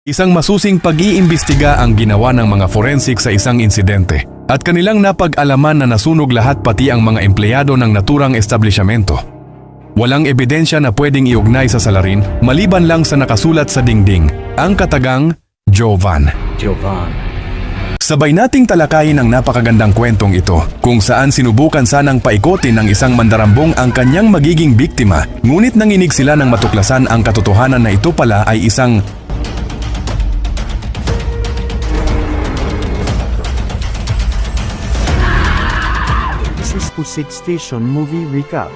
Isang masusing pag-iimbestiga ang ginawa ng mga forensic sa isang insidente at kanilang napag-alaman na nasunog lahat pati ang mga empleyado ng naturang establishmento. Walang ebidensya na pwedeng iugnay sa salarin maliban lang sa nakasulat sa dingding, ang katagang Jovan. Sabay nating talakayin ang napakagandang kwentong ito kung saan sinubukan sanang paikotin ng isang mandarambong ang kanyang magiging biktima, ngunit nanginig sila nang matuklasan ang katotohanan na ito pala ay isang Pusit Station Movie Recap.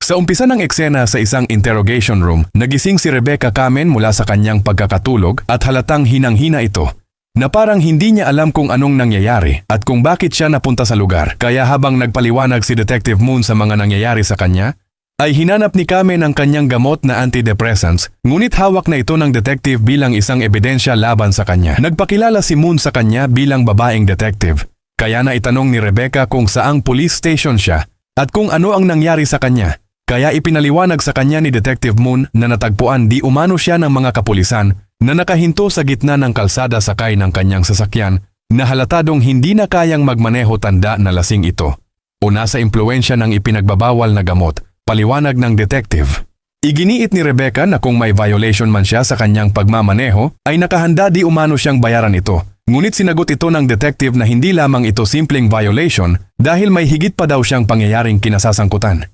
Sa umpisa ng eksena sa isang interrogation room, nagising si Rebecca Kamen mula sa kanyang pagkakatulog at halatang hinang-hina ito, na parang hindi niya alam kung anong nangyayari at kung bakit siya napunta sa lugar. Kaya habang nagpaliwanag si Detective Moon sa mga nangyayari sa kanya, ay hinanap ni Kamen ang kanyang gamot na antidepressants, ngunit hawak na ito ng detective bilang isang ebidensya laban sa kanya. Nagpakilala si Moon sa kanya bilang babaeng detective, kaya na itanong ni Rebecca kung saang police station siya at kung ano ang nangyari sa kanya. Kaya ipinaliwanag sa kanya ni Detective Moon na natagpuan di umano siya ng mga kapulisan na nakahinto sa gitna ng kalsada sakay ng kanyang sasakyan na halatadong hindi na kayang magmaneho tanda na lasing ito o nasa impluensya ng ipinagbabawal na gamot. Paliwanag ng detective. Iginiit ni Rebecca na kung may violation man siya sa kanyang pagmamaneho, ay nakahanda di umano siyang bayaran ito. Ngunit sinagot ito ng detective na hindi lamang ito simpleng violation dahil may higit pa daw siyang pangyayaring kinasasangkutan.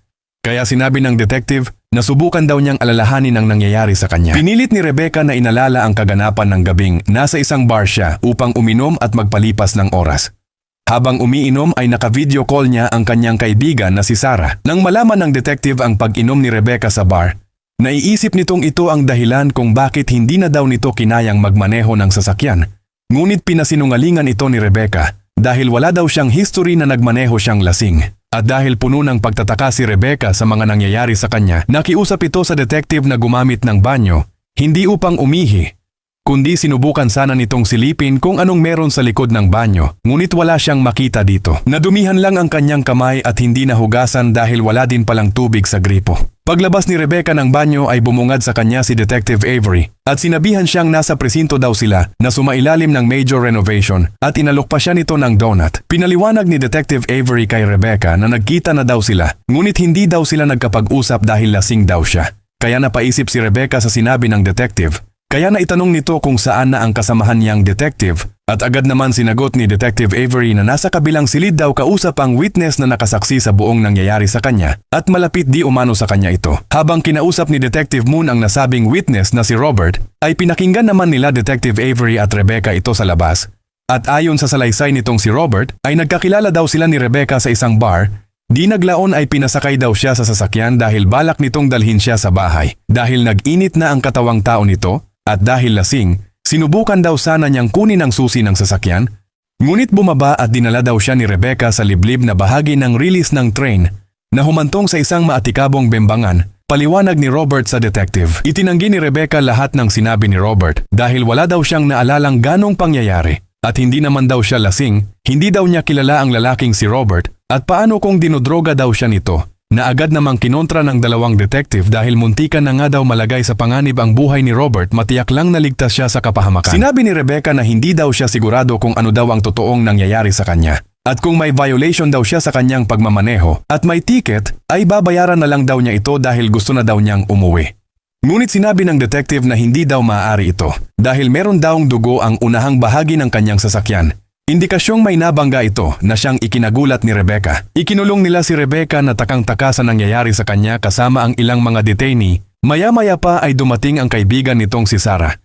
Kaya sinabi ng detective na subukan daw niyang alalahanin ang nangyayari sa kanya. Pinilit ni Rebecca na inalala ang kaganapan ng gabing nasa isang bar siya upang uminom at magpalipas ng oras. Habang umiinom ay naka-video call niya ang kanyang kaibigan na si Sarah. Nang malaman ng detective ang pag-inom ni Rebecca sa bar, naiisip nitong ito ang dahilan kung bakit hindi na daw nito kinayang magmaneho ng sasakyan. Ngunit pinasinungalingan ito ni Rebecca dahil wala daw siyang history na nagmaneho siyang lasing. At dahil puno ng pagtataka si Rebecca sa mga nangyayari sa kanya, nakiusap ito sa detective na gumamit ng banyo, hindi upang umihi, kundi sinubukan sana nitong silipin kung anong meron sa likod ng banyo, ngunit wala siyang makita dito. Nadumihan lang ang kanyang kamay at hindi nahugasan dahil wala din palang tubig sa gripo. Paglabas ni Rebecca ng banyo ay bumungad sa kanya si Detective Avery at sinabihan siyang nasa presinto daw sila na sumailalim ng major renovation at inalok pa siya nito ng donut. Pinaliwanag ni Detective Avery kay Rebecca na nagkita na daw sila, ngunit hindi daw sila nagkapag-usap dahil lasing daw siya. Kaya napaisip si Rebecca sa sinabi ng detective. Kaya naitanong nito kung saan na ang kasamahan niyang detective at agad naman sinagot ni Detective Avery na nasa kabilang silid daw kausap ang witness na nakasaksi sa buong nangyayari sa kanya at malapit di umano sa kanya ito. Habang kinausap ni Detective Moon ang nasabing witness na si Robert, ay pinakinggan naman nila Detective Avery at Rebecca ito sa labas. At ayon sa salaysay nitong si Robert, ay nagkakilala daw sila ni Rebecca sa isang bar. Di naglaon ay pinasakay daw siya sa sasakyan dahil balak nitong dalhin siya sa bahay. Dahil nag-init na ang katawang tao nito, at dahil lasing, sinubukan daw sana niyang kunin ang susi ng sasakyan, ngunit bumaba at dinala daw siya ni Rebecca sa liblib na bahagi ng release ng train na humantong sa isang maatikabong bembangan, paliwanag ni Robert sa detective. Itinanggi ni Rebecca lahat ng sinabi ni Robert dahil wala daw siyang naalalang ganong pangyayari at hindi naman daw siya lasing, hindi daw niya kilala ang lalaking si Robert at paano kung dinodroga daw siya nito. Na agad namang kinontra ng dalawang detective dahil muntikan na nga daw malagay sa panganib ang buhay ni Robert, matiyak lang naligtas siya sa kapahamakan. Sinabi ni Rebecca na hindi daw siya sigurado kung ano daw ang totoong nangyayari sa kanya. At kung may violation daw siya sa kanyang pagmamaneho at may ticket, ay babayaran na lang daw niya ito dahil gusto na daw niyang umuwi. Ngunit sinabi ng detective na hindi daw maaari ito dahil meron dawng dugo ang unahang bahagi ng kanyang sasakyan. Indikasyong may nabangga ito na siyang ikinagulat ni Rebecca. Ikinulong nila si Rebecca na takang-taka sa nangyayari sa kanya kasama ang ilang mga detainee. Maya-maya pa ay dumating ang kaibigan nitong si Sarah.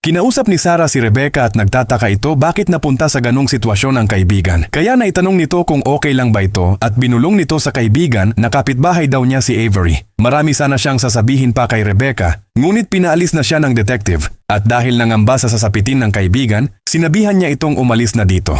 Kinausap ni Sarah si Rebecca at nagtataka ito bakit napunta sa ganong sitwasyon ang kaibigan. Kaya naitanong nito kung okay lang ba ito at binulong nito sa kaibigan na kapitbahay daw niya si Avery. Marami sana siyang sasabihin pa kay Rebecca, ngunit pinaalis na siya ng detective at dahil nangamba sa sasapitin ng kaibigan, sinabihan niya itong umalis na dito.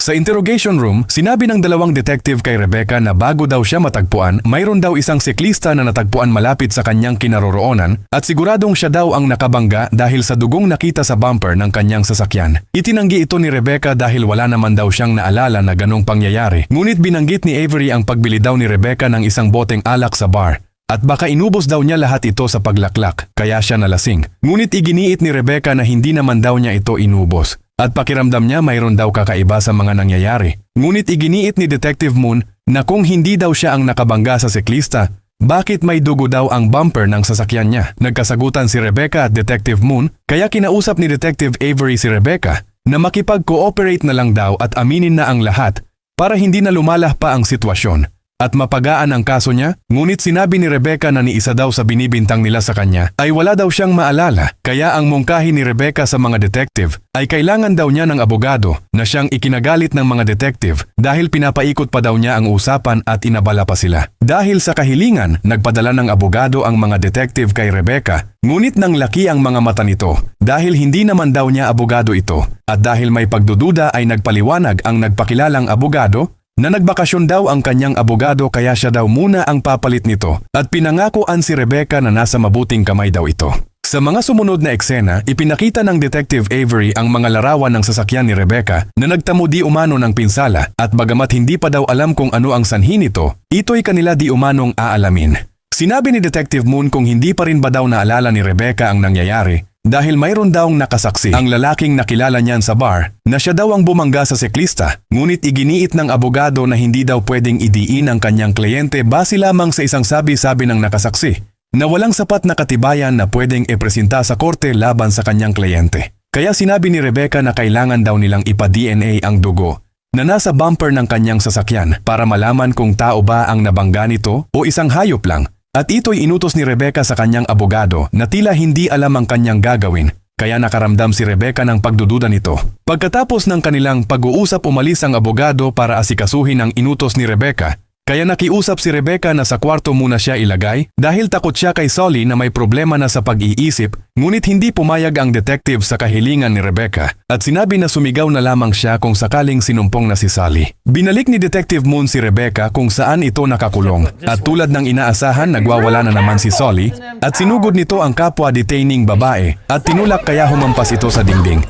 Sa interrogation room, sinabi ng dalawang detective kay Rebecca na bago daw siya matagpuan, mayroon daw isang siklista na natagpuan malapit sa kanyang kinaroroonan at siguradong siya daw ang nakabangga dahil sa dugong nakita sa bumper ng kanyang sasakyan. Itinanggi ito ni Rebecca dahil wala naman daw siyang naalala na ganong pangyayari. Ngunit binanggit ni Avery ang pagbili daw ni Rebecca ng isang boteng alak sa bar at baka inubos daw niya lahat ito sa paglaklak kaya siya nalasing. Ngunit iginiit ni Rebecca na hindi naman daw niya ito inubos at pakiramdam niya mayroon daw kakaiba sa mga nangyayari. Ngunit iginiit ni Detective Moon na kung hindi daw siya ang nakabangga sa siklista, bakit may dugo daw ang bumper ng sasakyan niya? Nagkasagutan si Rebecca at Detective Moon kaya kinausap ni Detective Avery si Rebecca na makipag-cooperate na lang daw at aminin na ang lahat para hindi na lumalah pa ang sitwasyon at mapagaan ang kaso niya. Ngunit sinabi ni Rebecca na ni isa daw sa binibintang nila sa kanya ay wala daw siyang maalala kaya ang mungkahi ni Rebecca sa mga detective ay kailangan daw niya ng abogado na siyang ikinagalit ng mga detective dahil pinapaikot pa daw niya ang usapan at inabala pa sila. Dahil sa kahilingan, nagpadala ng abogado ang mga detective kay Rebecca, ngunit nang laki ang mga mata nito dahil hindi naman daw niya abogado ito at dahil may pagdududa ay nagpaliwanag ang nagpakilalang abogado na nagbakasyon daw ang kanyang abogado kaya siya daw muna ang papalit nito at pinangakoan si Rebecca na nasa mabuting kamay daw ito. Sa mga sumunod na eksena, ipinakita ng Detective Avery ang mga larawan ng sasakyan ni Rebecca na nagtamo di umano ng pinsala at bagamat hindi pa daw alam kung ano ang sanhi nito, ito'y kanila di umanong aalamin. Sinabi ni Detective Moon kung hindi pa rin ba daw naalala ni Rebecca ang nangyayari dahil mayroon dawng nakasaksi ang lalaking nakilala niyan sa bar na siya daw ang bumangga sa siklista, ngunit iginiit ng abogado na hindi daw pwedeng idiin ang kanyang kliyente base lamang sa isang sabi-sabi ng nakasaksi na walang sapat na katibayan na pwedeng ipresenta sa korte laban sa kanyang kliyente. Kaya sinabi ni Rebecca na kailangan daw nilang ipa-DNA ang dugo na nasa bumper ng kanyang sasakyan para malaman kung tao ba ang nabangga nito o isang hayop lang. At ito'y inutos ni Rebecca sa kanyang abogado na tila hindi alam ang kanyang gagawin, kaya nakaramdam si Rebecca ng pagdududa nito. Pagkatapos ng kanilang pag-uusap umalis ang abogado para asikasuhin ang inutos ni Rebecca, kaya nakiusap si Rebecca na sa kwarto muna siya ilagay dahil takot siya kay Solly na may problema na sa pag-iisip, ngunit hindi pumayag ang detective sa kahilingan ni Rebecca at sinabi na sumigaw na lamang siya kung sakaling sinumpong na si Solly. Binalik ni Detective Moon si Rebecca kung saan ito nakakulong at tulad ng inaasahan nagwawala na naman si Solly at sinugod nito ang kapwa detaining babae at tinulak kaya humampas ito sa dingding.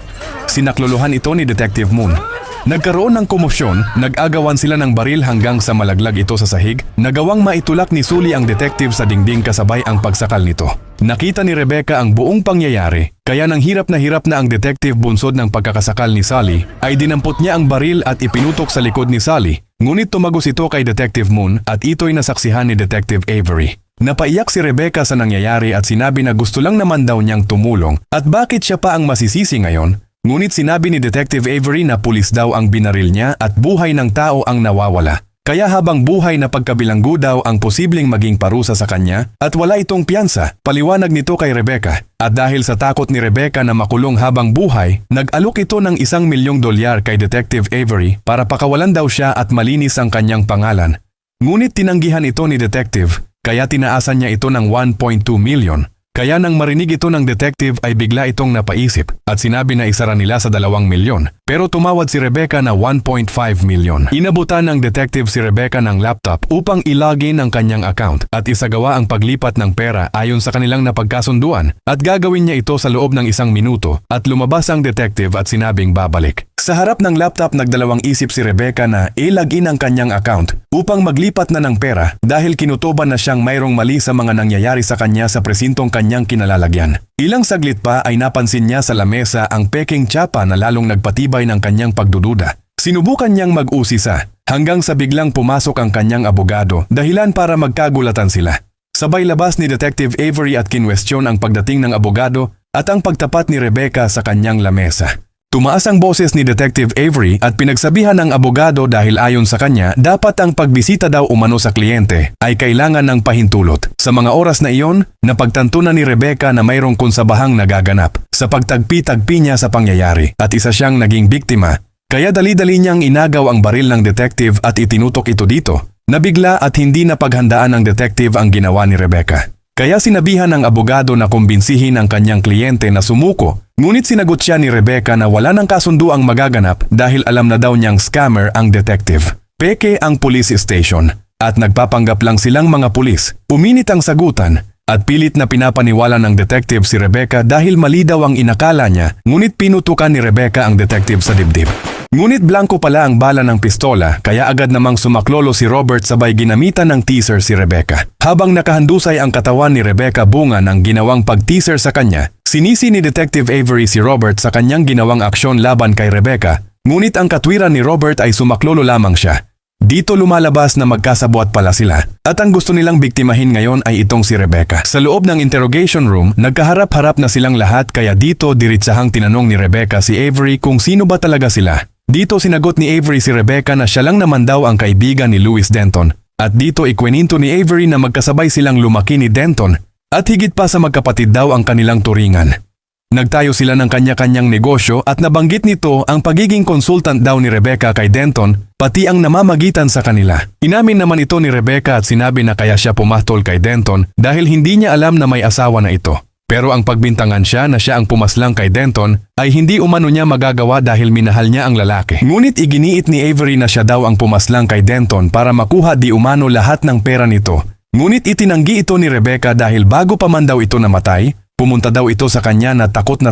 Sinakluluhan ito ni Detective Moon. Nagkaroon ng komosyon, nag-agawan sila ng baril hanggang sa malaglag ito sa sahig, nagawang maitulak ni Sully ang detective sa dingding kasabay ang pagsakal nito. Nakita ni Rebecca ang buong pangyayari, kaya nang hirap na ang detective bunsod ng pagkakasakal ni Sully, ay dinampot niya ang baril at ipinutok sa likod ni Sully, ngunit tumagos ito kay Detective Moon at ito'y nasaksihan ni Detective Avery. Napaiyak si Rebecca sa nangyayari at sinabi na gusto lang naman daw niyang tumulong at bakit siya pa ang masisisi ngayon. Ngunit sinabi ni Detective Avery na pulis daw ang binaril niya at buhay ng tao ang nawawala. Kaya habang buhay na pagkabilanggo daw ang posibleng maging parusa sa kanya at wala itong piyansa, paliwanag nito kay Rebecca. At dahil sa takot ni Rebecca na makulong habang buhay, nag-alok ito ng $1,000,000 kay Detective Avery para pakawalan daw siya at malinis ang kanyang pangalan. Ngunit tinanggihan ito ni Detective, kaya tinaasan niya ito ng $1.2 million. Kaya nang marinig ito ng detective ay bigla itong napaisip at sinabi na isara nila sa 2 milyon. Pero tumawad si Rebecca na 1.5 milyon. Inabutan ng detective si Rebecca ng laptop upang ilagin ang kanyang account at isagawa ang paglipat ng pera ayon sa kanilang napagkasunduan at gagawin niya ito sa loob ng 1 minuto at lumabas ang detective at sinabing babalik. Sa harap ng laptop nagdalawang isip si Rebecca na ilagin ang kanyang account upang maglipat na ng pera dahil kinutuban na siyang mayroong mali sa mga nangyayari sa kanya sa presintong kanyang kinalalagyan. Ilang saglit pa ay napansin niya sa lamesa ang peking tsapa na lalong nagpatibay ng kanyang pagdududa. Sinubukan niyang mag-usisa hanggang sa biglang pumasok ang kanyang abogado dahilan para magkagulatan sila. Sabay labas ni Detective Avery at kinwestiyon ang pagdating ng abogado at ang pagtapat ni Rebecca sa kanyang lamesa. Tumaas ang boses ni Detective Avery at pinagsabihan ng abogado dahil ayon sa kanya dapat ang pagbisita daw umano sa kliyente ay kailangan ng pahintulot. Sa mga oras na iyon, napagtanto na ni Rebecca na mayroong konsabahang nagaganap sa pagtagpi-tagpi niya sa pangyayari at isa siyang naging biktima. Kaya dali-dali niyang inagaw ang baril ng detective at itinutok ito dito. Nabigla at hindi napaghandaan ng detective ang ginawa ni Rebecca. Kaya sinabihan ng abogado na kumbinsihin ang kanyang kliyente na sumuko, ngunit sinagot siya ni Rebecca na wala ng kasundo ang magaganap dahil alam na daw niyang scammer ang detective. Peke ang police station at nagpapanggap lang silang mga pulis. Uminit ang sagutan at pilit na pinapaniwala ng detective si Rebecca dahil mali daw ang inakala niya, ngunit pinutukan ni Rebecca ang detective sa dibdib. Ngunit blanco pala ang bala ng pistola kaya agad namang sumaklolo si Robert sabay ginamitan ng teaser si Rebecca. Habang nakahandusay ang katawan ni Rebecca bunga ng ginawang pag-teaser sa kanya, sinisi ni Detective Avery si Robert sa kanyang ginawang aksyon laban kay Rebecca, ngunit ang katwiran ni Robert ay sumaklolo lamang siya. Dito lumalabas na magkasabuat pala sila at ang gusto nilang biktimahin ngayon ay itong si Rebecca. Sa loob ng interrogation room, nagkaharap-harap na silang lahat kaya dito diritsahang tinanong ni Rebecca si Avery kung sino ba talaga sila. Dito sinagot ni Avery si Rebecca na siya lang naman daw ang kaibigan ni Louis Denton at dito ikweninto ni Avery na magkasabay silang lumaki ni Denton at higit pa sa magkapatid daw ang kanilang turingan. Nagtayo sila ng kanya-kanyang negosyo at nabanggit nito ang pagiging consultant daw ni Rebecca kay Denton, pati ang namamagitan sa kanila. Inamin naman ito ni Rebecca at sinabi na kaya siya pumatol kay Denton dahil hindi niya alam na may asawa na ito. Pero ang pagbintangan siya na siya ang pumaslang kay Denton ay hindi umano niya magagawa dahil minahal niya ang lalaki. Ngunit iginiit ni Avery na siya daw ang pumaslang kay Denton para makuha di umano lahat ng pera nito. Ngunit itinanggi ito ni Rebecca dahil bago pa man daw ito namatay, pumunta daw ito sa kanya na takot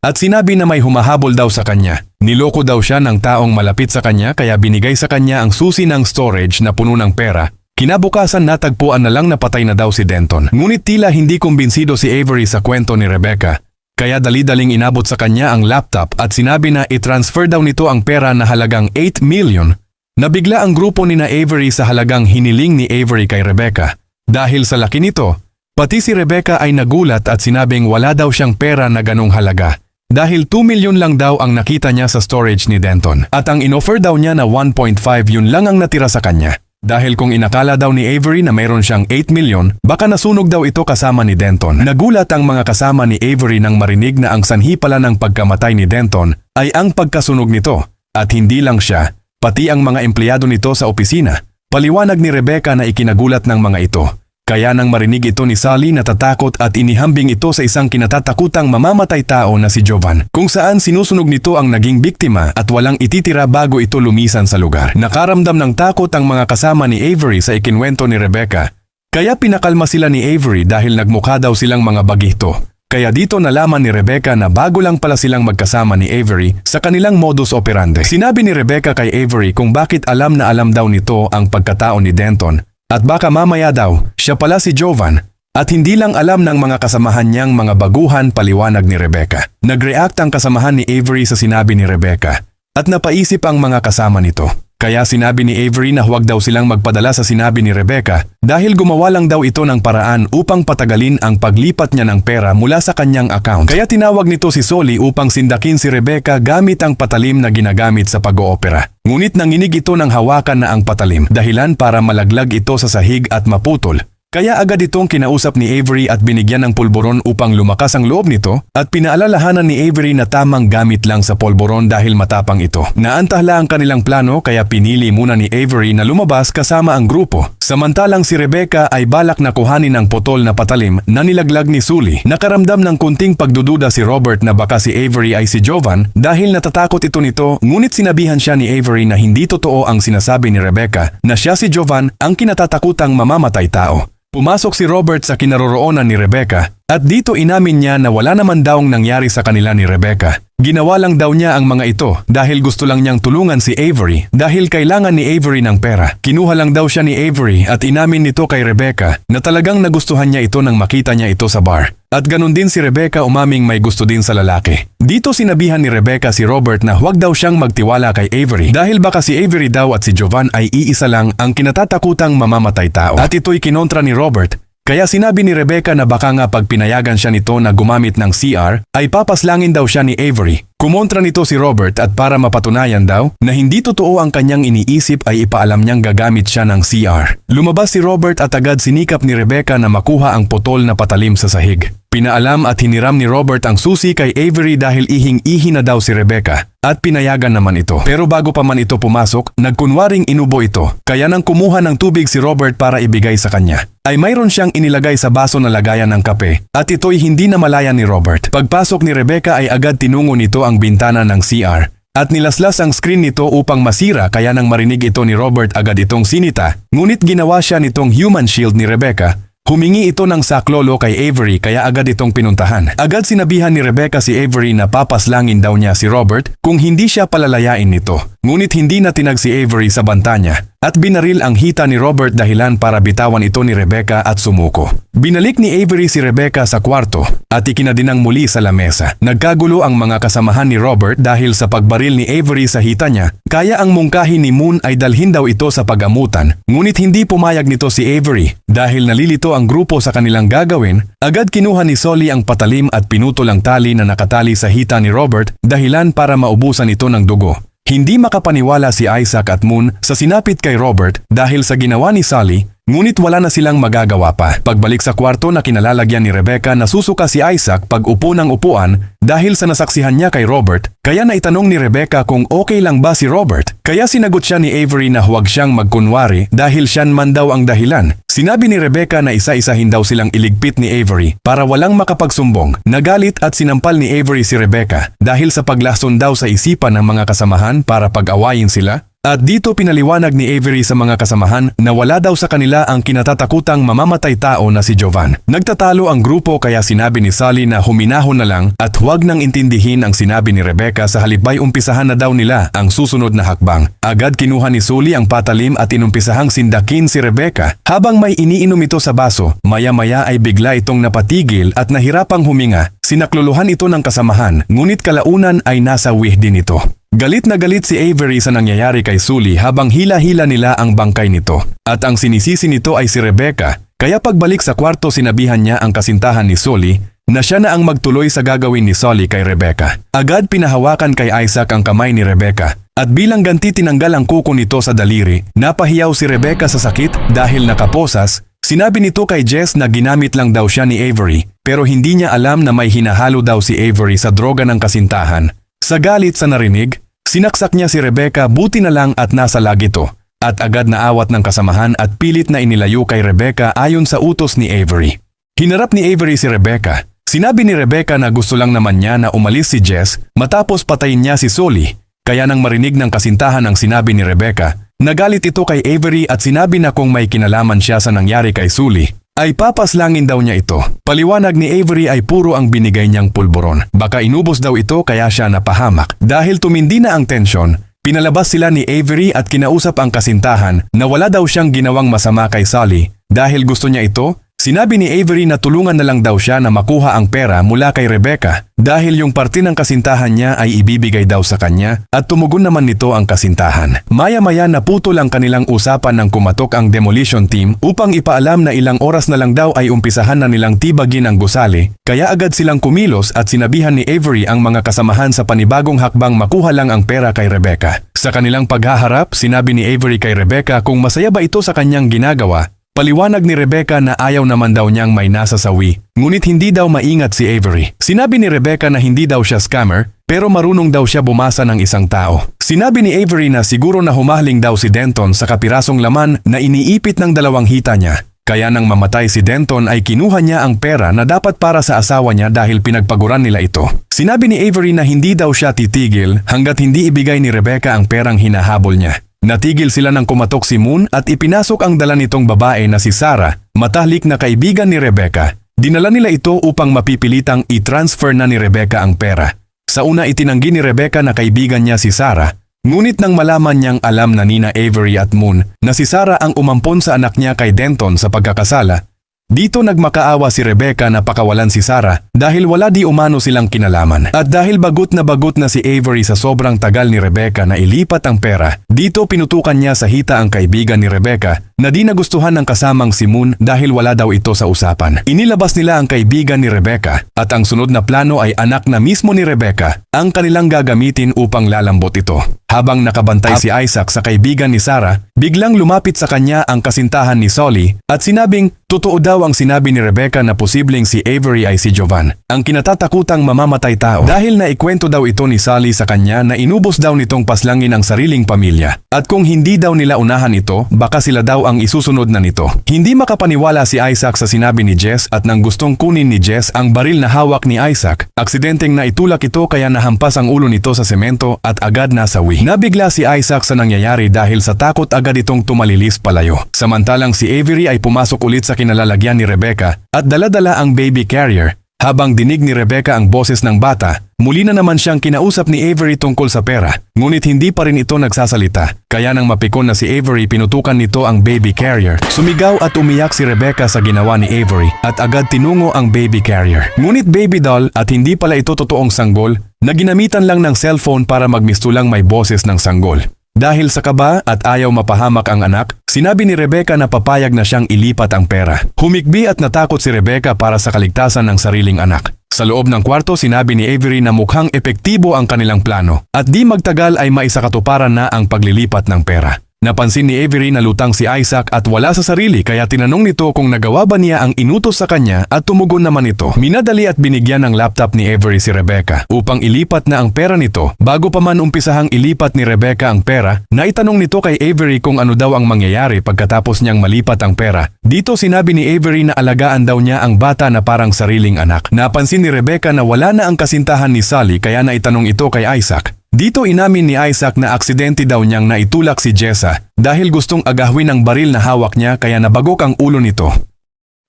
at sinabi na may humahabol daw sa kanya. Niloko daw siya ng taong malapit sa kanya kaya binigay sa kanya ang susi ng storage na puno ng pera. Kinabukasan natagpuan na lang na patay na daw si Denton. Ngunit tila hindi kumbinsido si Avery sa kwento ni Rebecca. Kaya dali-daling inabot sa kanya ang laptop at sinabi na i-transfer daw nito ang pera na halagang 8 million. Nabigla ang grupo ni na Avery sa halagang hiniling ni Avery kay Rebecca. Dahil sa laki nito, pati si Rebecca ay nagulat at sinabing wala daw siyang pera na ganong halaga. Dahil 2 milyon lang daw ang nakita niya sa storage ni Denton. At ang inoffer daw niya na 1.5 yun lang ang natira sa kanya. Dahil kung inakala daw ni Avery na mayroon siyang 8 milyon, baka nasunog daw ito kasama ni Denton. Nagulat ang mga kasama ni Avery nang marinig na ang sanhi pala ng pagkamatay ni Denton ay ang pagkasunog nito. At hindi lang siya, pati ang mga empleyado nito sa opisina. Paliwanag ni Rebecca na ikinagulat ng mga ito. Kaya nang marinig ito ni Sally natatakot at inihambing ito sa isang kinatatakutang mamamatay tao na si Jovan, kung saan sinusunog nito ang naging biktima at walang ititira bago ito lumisan sa lugar. Nakaramdam ng takot ang mga kasama ni Avery sa ikinwento ni Rebecca, kaya pinakalma sila ni Avery dahil nagmukha daw silang mga bagihto. Kaya dito nalaman ni Rebecca na bago lang pala silang magkasama ni Avery sa kanilang modus operandi. Sinabi ni Rebecca kay Avery kung bakit alam na alam daw nito ang pagkatao ni Denton. At baka mamaya daw, siya pala si Jovan at hindi lang alam ng mga kasamahan niyang mga baguhan, paliwanag ni Rebecca. Nag-react ang kasamahan ni Avery sa sinabi ni Rebecca at napaisip ang mga kasama nito. Kaya sinabi ni Avery na huwag daw silang magpadala sa sinabi ni Rebecca dahil gumawa lang daw ito ng paraan upang patagalin ang paglipat niya ng pera mula sa kanyang account. Kaya tinawag nito si Solly upang sindakin si Rebecca gamit ang patalim na ginagamit sa pag-oopera. Ngunit nanginig ito ng hawakan na ang patalim, dahilan para malaglag ito sa sahig at maputol. Kaya agad itong kinausap ni Avery at binigyan ng pulburon upang lumakas ang loob nito at pinaalalahanan ni Avery na tamang gamit lang sa pulburon dahil matapang ito. Naantahla ang kanilang plano kaya pinili muna ni Avery na lumabas kasama ang grupo. Samantalang si Rebecca ay balak na kuhanin ang putol na patalim na nilaglag ni Sully. Nakaramdam ng kunting pagdududa si Robert na baka si Avery ay si Jovan dahil natatakot ito nito, ngunit sinabihan siya ni Avery na hindi totoo ang sinasabi ni Rebecca na siya si Jovan ang kinatatakutang mamamatay tao. Pumasok si Robert sa kinaroroonan ni Rebecca at dito inamin niya na wala naman daong nangyari sa kanila ni Rebecca. Ginawa lang daw niya ang mga ito dahil gusto lang niyang tulungan si Avery dahil kailangan ni Avery ng pera. Kinuha lang daw siya ni Avery at inamin nito kay Rebecca na talagang nagustuhan niya ito nang makita niya ito sa bar. At ganun din si Rebecca umaming may gusto din sa lalaki. Dito sinabihan ni Rebecca si Robert na huwag daw siyang magtiwala kay Avery dahil baka si Avery daw at si Jovan ay iisa lang ang kinatatakutang mamamatay tao. At ito'y kinontra ni Robert. Kaya sinabi ni Rebecca na baka nga pag pinayagan siya nito na gumamit ng CR, ay papaslangin daw siya ni Avery. Kumontra nito si Robert at para mapatunayan daw na hindi totoo ang kanyang iniisip ay ipaalam niyang gagamit siya ng CR. Lumabas si Robert at agad sinikap ni Rebecca na makuha ang putol na patalim sa sahig. Pinaalam at hiniram ni Robert ang susi kay Avery dahil ihing-ihi na daw si Rebecca at pinayagan naman ito. Pero bago pa man ito pumasok, nagkunwaring inubo ito. Kaya nang kumuha ng tubig si Robert para ibigay sa kanya, ay mayroon siyang inilagay sa baso na lagayan ng kape at ito'y hindi namalayan ni Robert. Pagpasok ni Rebecca ay agad tinungo nito ang bintana ng CR at nilaslas ang screen nito upang masira kaya nang marinig ito ni Robert agad itong sinita. Ngunit ginawa siya nitong human shield ni Rebecca Humingi ito ng saklolo kay Avery kaya agad itong pinuntahan. Agad sinabihan ni Rebecca si Avery na papaslangin daw niya si Robert kung hindi siya palalayain nito. Ngunit hindi na tinag si Avery sa banta niya at binaril ang hita ni Robert dahilan para bitawan ito ni Rebecca at sumuko. Binalik ni Avery si Rebecca sa kwarto at ikinadinang muli sa lamesa. Nagkagulo ang mga kasamahan ni Robert dahil sa pagbaril ni Avery sa hita niya. Kaya ang mungkahi ni Moon ay dalhin daw ito sa pagamutan. Ngunit hindi pumayag nito si Avery dahil nalilito ang grupo sa kanilang gagawin. Agad kinuha ni Solly ang patalim at pinutol ang tali na nakatali sa hita ni Robert dahilan para maubusan ito ng dugo. Hindi makapaniwala si Isaac at Moon sa sinapit kay Robert dahil sa ginawa ni Solly, ngunit wala na silang magagawa pa. Pagbalik sa kwarto na kinalalagyan ni Rebecca, nasusuka si Isaac pag upo ng upuan dahil sa nasaksihan niya kay Robert, kaya naitanong ni Rebecca kung okay lang ba si Robert. Kaya sinagot siya ni Avery na huwag siyang magkunwari dahil siyan man daw ang dahilan. Sinabi ni Rebecca na isa-isahin daw silang iligpit ni Avery para walang makapagsumbong. Nagalit at sinampal ni Avery si Rebecca dahil sa paglason daw sa isipan ng mga kasamahan para pag-awayin sila. At dito pinaliwanag ni Avery sa mga kasamahan na wala daw sa kanila ang kinatatakutang mamamatay tao na si Jovan. Nagtatalo ang grupo kaya sinabi ni Solly na huminahon na lang at huwag nang intindihin ang sinabi ni Rebecca sa halipay umpisahan na daw nila ang susunod na hakbang. Agad kinuha ni Solly ang patalim at inumpisahang sindakin si Rebecca. Habang may iniinom ito sa baso, maya-maya ay bigla itong napatigil at nahirapang huminga. Sinakluluhan ito ng kasamahan, ngunit kalaunan ay nasawih din ito. Galit na galit si Avery sa nangyayari kay Sully habang hila-hila nila ang bangkay nito. At ang sinisisi nito ay si Rebecca, kaya pagbalik sa kwarto sinabihan niya ang kasintahan ni Sully na siya na ang magtuloy sa gagawin ni Sully kay Rebecca. Agad pinahawakan kay Isaac ang kamay ni Rebecca at bilang ganti tinanggal ang kuko nito sa daliri. Napahiyaw si Rebecca sa sakit dahil nakaposas. Sinabi nito kay Jess na ginamit lang daw siya ni Avery pero hindi niya alam na may hinahalo daw si Avery sa droga ng kasintahan. Sa galit sa narinig, sinaksak niya si Rebecca, buti na lang at nasa lag ito. At agad naawat ng kasamahan at pilit na inilayo kay Rebecca ayon sa utos ni Avery. Hinarap ni Avery si Rebecca. Sinabi ni Rebecca na gusto lang naman niya na umalis si Jess matapos patayin niya si Solly. Kaya nang marinig ng kasintahan ang sinabi ni Rebecca, nagalit ito kay Avery at sinabi na kung may kinalaman siya sa nangyari kay Sully, ay papaslangin daw niya ito. Paliwanag ni Avery ay puro ang binigay niyang pulburon. Baka inubos daw ito kaya siya napahamak. Dahil tumindi na ang tensyon, pinalabas sila ni Avery at kinausap ang kasintahan na wala daw siyang ginawang masama kay Solly. Dahil gusto niya ito, sinabi ni Avery na tulungan na lang daw siya na makuha ang pera mula kay Rebecca dahil yung parte ng kasintahan niya ay ibibigay daw sa kanya at tumugon naman nito ang kasintahan. Maya-maya naputol ang kanilang usapan nang kumatok ang demolition team upang ipaalam na ilang oras na lang daw ay umpisahan na nilang tibagin ang gusali, kaya agad silang kumilos at sinabihan ni Avery ang mga kasamahan sa panibagong hakbang makuha lang ang pera kay Rebecca. Sa kanilang paghaharap, sinabi ni Avery kay Rebecca kung masaya ba ito sa kanyang ginagawa. Paliwanag ni Rebecca na ayaw naman daw niyang may nasasawi, ngunit hindi daw maingat si Avery. Sinabi ni Rebecca na hindi daw siya scammer, pero marunong daw siya bumasa ng isang tao. Sinabi ni Avery na siguro na humaling daw si Denton sa kapirasong laman na iniipit ng dalawang hita niya. Kaya nang mamatay si Denton ay kinuha niya ang pera na dapat para sa asawa niya dahil pinagpaguran nila ito. Sinabi ni Avery na hindi daw siya titigil hanggat hindi ibigay ni Rebecca ang perang hinahabol niya. Natigil sila nang kumatok si Moon at ipinasok ang dala nitong babae na si Sarah, matahlik na kaibigan ni Rebecca. Dinala nila ito upang mapipilitang i-transfer na ni Rebecca ang pera. Sa una itinanggi ni Rebecca na kaibigan niya si Sarah, ngunit nang malaman niyang alam na nina Avery at Moon na si Sarah ang umampon sa anak niya kay Denton sa pagkakasala, dito nagmakaawa si Rebecca na pakawalan si Sarah dahil wala di umano silang kinalaman. At dahil bagut na si Avery sa sobrang tagal ni Rebecca na ilipat ang pera, dito pinutukan niya sa hita ang kaibigan ni Rebecca na di nagustuhan ng kasamang si Moon dahil wala daw ito sa usapan. Inilabas nila ang kaibigan ni Rebecca at ang sunod na plano ay anak na mismo ni Rebecca ang kanilang gagamitin upang lalambot ito. Habang nakabantay si Isaac sa kaibigan ni Sarah, biglang lumapit sa kanya ang kasintahan ni Solly at sinabing totoo daw ang sinabi ni Rebecca na posibleng si Avery ay si Jovan, ang kinatatakutang mamamatay tao. Dahil naikwento daw ito ni Solly sa kanya na inubos daw nitong paslangin ang sariling pamilya. At kung hindi daw nila unahan ito, baka sila daw ang isusunod na nito. Hindi makapaniwala si Isaac sa sinabi ni Jess at nang gustong kunin ni Jess ang baril na hawak ni Isaac, aksidenteng naitulak ito kaya nahampas ang ulo nito sa semento at agad nasawi. Nabigla si Isaac sa nangyayari dahil sa takot agad itong tumalilis palayo. Samantalang si Avery ay pumasok ulit sa kinalalagyan ni Rebecca at dala-dala ang baby carrier. Habang dinig ni Rebecca ang boses ng bata, muli na naman siyang kinausap ni Avery tungkol sa pera. Ngunit hindi pa rin ito nagsasalita. Kaya nang mapikon na si Avery, pinutukan nito ang baby carrier. Sumigaw at umiyak si Rebecca sa ginawa ni Avery at agad tinungo ang baby carrier. Ngunit baby doll at hindi pala ito totoong sanggol na ginamitan lang ng cellphone para magmistulang may boses ng sanggol. Dahil sa kaba at ayaw mapahamak ang anak, sinabi ni Rebecca na papayag na siyang ilipat ang pera. Humikbi at natakot si Rebecca para sa kaligtasan ng sariling anak. Sa loob ng kwarto, sinabi ni Avery na mukhang epektibo ang kanilang plano at di magtagal ay maisakatuparan na ang paglilipat ng pera. Napansin ni Avery na lutang si Isaac at wala sa sarili kaya tinanong nito kung nagawa ba niya ang inutos sa kanya at tumugon naman ito. Minadali at binigyan ng laptop ni Avery si Rebecca upang ilipat na ang pera nito. Bago pa man umpisahang ilipat ni Rebecca ang pera, naitanong nito kay Avery kung ano daw ang mangyayari pagkatapos niyang malipat ang pera. Dito sinabi ni Avery na alagaan daw niya ang bata na parang sariling anak. Napansin ni Rebecca na wala na ang kasintahan ni Sally kaya naitanong ito kay Isaac. Dito inamin ni Isaac na aksidente daw niyang naitulak si Jessa dahil gustong agahwin ang baril na hawak niya kaya nabagok ang ulo nito.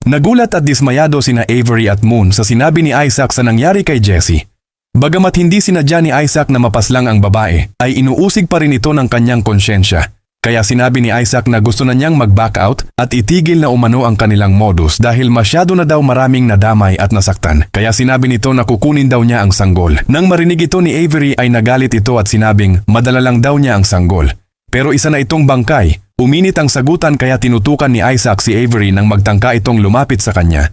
Nagulat at dismayado sina Avery at Moon sa sinabi ni Isaac sa nangyari kay Jessie. Bagamat hindi sinadya ni Isaac na mapaslang ang babae, ay inuusig pa rin ito ng kanyang konsyensya. Kaya sinabi ni Isaac na gusto na niyang mag-back out at itigil na umano ang kanilang modus dahil masyado na daw maraming nadamay at nasaktan. Kaya sinabi nito na kukunin daw niya ang sanggol. Nang marinig ito ni Avery ay nagalit ito at sinabing madala lang daw niya ang sanggol. Pero isa na itong bangkay. Uminit ang sagutan kaya tinutukan ni Isaac si Avery nang magtangka itong lumapit sa kanya.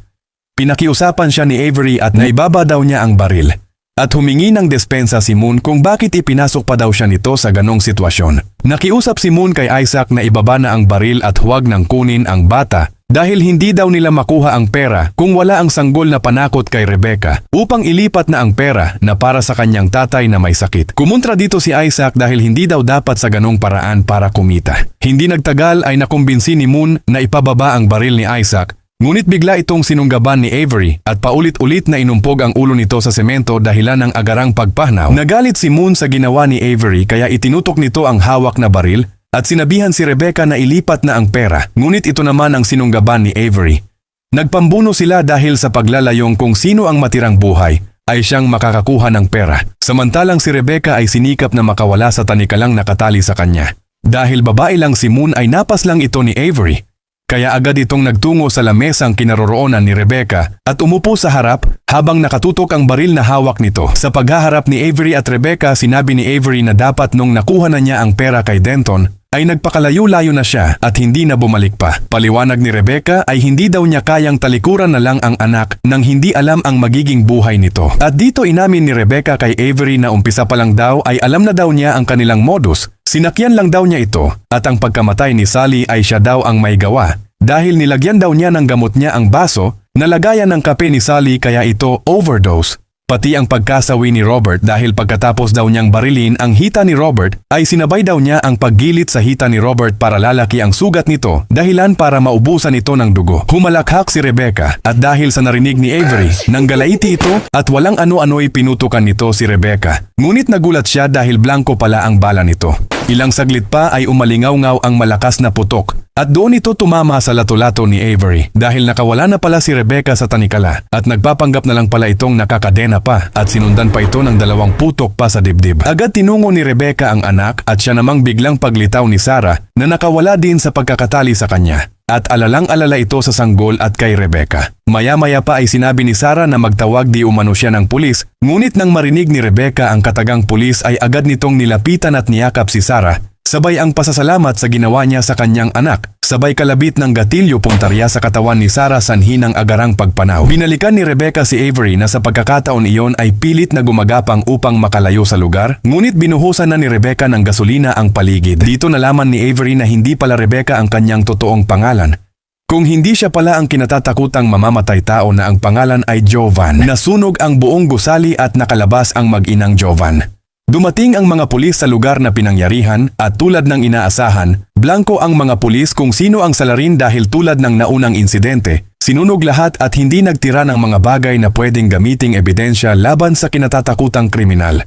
Pinakiusapan siya ni Avery at naibaba daw niya ang baril. At humingi ng despensa si Moon kung bakit ipinasok pa daw siya nito sa ganong sitwasyon. Nakiusap si Moon kay Isaac na ibaba na ang baril at huwag nang kunin ang bata dahil hindi daw nila makuha ang pera kung wala ang sanggol na panakot kay Rebecca upang ilipat na ang pera na para sa kanyang tatay na may sakit. Kumontra dito si Isaac dahil hindi daw dapat sa ganong paraan para kumita. Hindi nagtagal ay nakumbinsi ni Moon na ipababa ang baril ni Isaac. Ngunit bigla itong sinunggaban ni Avery at paulit-ulit na inumpog ang ulo nito sa semento dahilan ng agarang pagpahnaw. Nagalit si Moon sa ginawa ni Avery kaya itinutok nito ang hawak na baril at sinabihan si Rebecca na ilipat na ang pera. Ngunit ito naman ang sinunggaban ni Avery. Nagpambuno sila dahil sa paglalayong kung sino ang matirang buhay ay siyang makakakuha ng pera. Samantalang si Rebecca ay sinikap na makawala sa tanikalang nakatali sa kanya. Dahil babae lang si Moon ay napas lang ito ni Avery. Kaya agad itong nagtungo sa lamesang kinaroroonan ni Rebecca at umupo sa harap habang nakatutok ang baril na hawak nito. Sa paghaharap ni Avery at Rebecca, sinabi ni Avery na dapat nung nakuha na niya ang pera kay Denton, ay nagpakalayo-layo na siya at hindi na bumalik pa. Paliwanag ni Rebecca ay hindi daw niya kayang talikuran na lang ang anak nang hindi alam ang magiging buhay nito. At dito inamin ni Rebecca kay Avery na umpisa pa lang daw ay alam na daw niya ang kanilang modus. Sinakyan lang daw niya ito at ang pagkamatay ni Sally ay siya daw ang may gawa. Dahil nilagyan daw niya ng gamot niya ang baso, nalagayan ng kape ni Sally kaya ito overdose. Pati ang pagkasawi ni Robert dahil pagkatapos daw niyang barilin ang hita ni Robert ay sinabay daw niya ang paggilit sa hita ni Robert para lalaki ang sugat nito dahilan para maubusan ito ng dugo. Humalakhak si Rebecca at dahil sa narinig ni Avery, nanggalaiti ito at walang ano-ano'y pinutukan nito si Rebecca. Ngunit nagulat siya dahil blanko pala ang bala nito. Ilang saglit pa ay umalingaw-ngaw ang malakas na putok at doon ito tumama sa lato-lato ni Avery dahil nakawala na pala si Rebecca sa tanikala at nagpapanggap na lang pala itong nakakadena pa at sinundan pa ito ng 2 putok pa sa dibdib. Agad tinungo ni Rebecca ang anak at siya namang biglang paglitaw ni Sarah na nakawala din sa pagkakatali sa kanya. At alalang-alala ito sa sanggol at kay Rebecca. Maya-maya pa ay sinabi ni Sarah na magtawag di umano siya ng pulis, ngunit nang marinig ni Rebecca ang katagang pulis ay agad nitong nilapitan at niyakap si Sarah. Sabay ang pasasalamat sa ginawa niya sa kanyang anak, sabay kalabit ng gatilyo puntarya sa katawan ni Sarah sanhi ng agarang pagpanaw. Binalikan ni Rebecca si Avery na sa pagkakataon iyon ay pilit na gumagapang upang makalayo sa lugar, ngunit binuhusan na ni Rebecca ng gasolina ang paligid. Dito nalaman ni Avery na hindi pala Rebecca ang kanyang totoong pangalan. Kung hindi siya pala ang kinatatakutang mamamatay tao na ang pangalan ay Jovan. Nasunog ang buong gusali at nakalabas ang mag-inang Jovan. Dumating ang mga pulis sa lugar na pinangyarihan at tulad ng inaasahan, blanko ang mga pulis kung sino ang salarin dahil tulad ng naunang insidente, sinunog lahat at hindi nagtira ng mga bagay na pwedeng gamiting ebidensya laban sa kinatatakutang kriminal.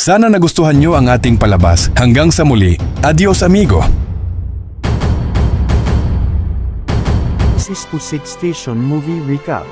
Sana nagustuhan nyo ang ating palabas. Hanggang sa muli, adios amigo! This is Pusik Station Movie Recap.